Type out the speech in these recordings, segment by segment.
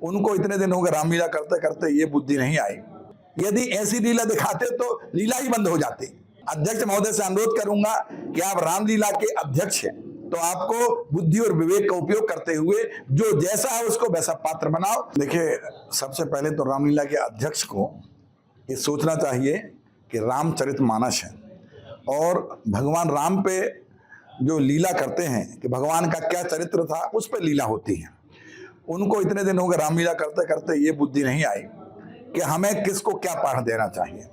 उनको इतने दिन हो गए रामलीला करते करते, ये बुद्धि नहीं आई। यदि ऐसी लीला दिखाते तो लीला ही बंद हो जाती। अध्यक्ष महोदय से अनुरोध करूंगा कि आप रामलीला के अध्यक्ष हैं, तो आपको बुद्धि और विवेक का उपयोग करते हुए जो जैसा है उसको वैसा पात्र बनाओ। देखिए, सबसे पहले तो रामलीला के अध्यक्ष को ये सोचना चाहिए कि रामचरितमानस है और भगवान राम पे जो लीला करते हैं कि भगवान का क्या चरित्र था, उस पर लीला होती है। उनको इतने दिन हो गए रामलीला करते करते, ये बुद्धि नहीं आई कि हमें किसको क्या पाठ देना चाहिए।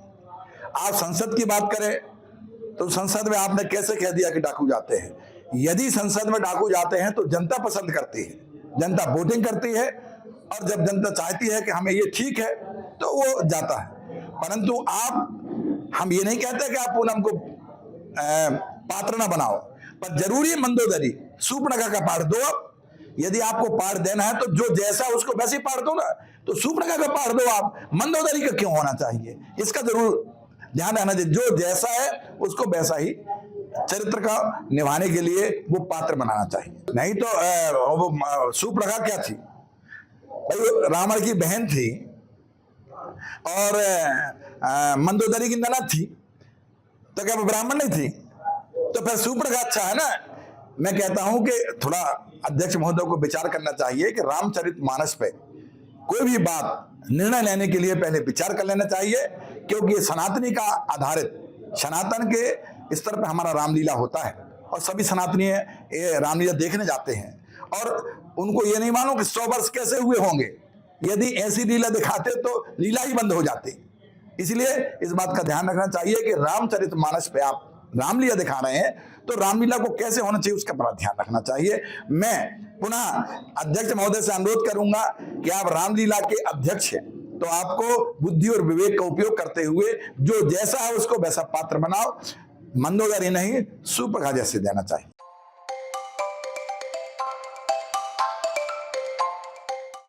आप संसद की बात करें तो संसद में आपने कैसे कह दिया कि डाकू जाते हैं। यदि संसद में डाकू जाते हैं तो जनता पसंद करती है, जनता वोटिंग करती है, और जब जनता चाहती है कि हमें ये ठीक है तो वो जाता है। परंतु हम ये नहीं कहते कि आप पूनम को पात्र ना बनाओ, पर जरूरी मंदोदरी शूर्पणखा का पाठ दो। यदि आपको पाठ देना है तो जो जैसा उसको वैसे ही पाठ दो ना, तो शूर्पणखा का पाठ दो। आप मंदोदरी का क्यों होना चाहिए, इसका जरूर ध्यान रखना चाहिए। जो जैसा है उसको वैसा ही चरित्र का निभाने के लिए वो पात्र बनाना चाहिए। नहीं तो वो शूर्पणखा क्या थी भाई, रावण की बहन थी और मंदोदरी की ननद थी, तो क्या वो ब्राह्मण नहीं थी? तो फिर शूर्पणखा अच्छा है ना। मैं कहता हूं कि थोड़ा अध्यक्ष महोदय को विचार करना चाहिए कि रामचरितमानस पे कोई भी बात निर्णय लेने के लिए पहले विचार कर लेना चाहिए, क्योंकि ये सनातनी का आधारित, सनातन के स्तर पे हमारा रामलीला होता है और सभी सनातनी ये रामलीला देखने जाते हैं। और उनको ये नहीं मालूम कि 100 वर्ष कैसे हुए होंगे। यदि ऐसी लीला दिखाते तो लीला ही बंद हो जाती। इसलिए इस बात का ध्यान रखना चाहिए कि रामचरितमानस पे आप रामलीला दिखा रहे हैं तो रामलीला को कैसे होना चाहिए उसका बड़ा ध्यान रखना चाहिए। मैं पुनः अध्यक्ष महोदय से अनुरोध करूंगा कि आप रामलीला के अध्यक्ष हैं, तो आपको बुद्धि और विवेक का उपयोग करते हुए जो जैसा है उसको वैसा पात्र बनाओ। मंदोदरी नहीं, शूर्पणखा जैसे देना चाहिए।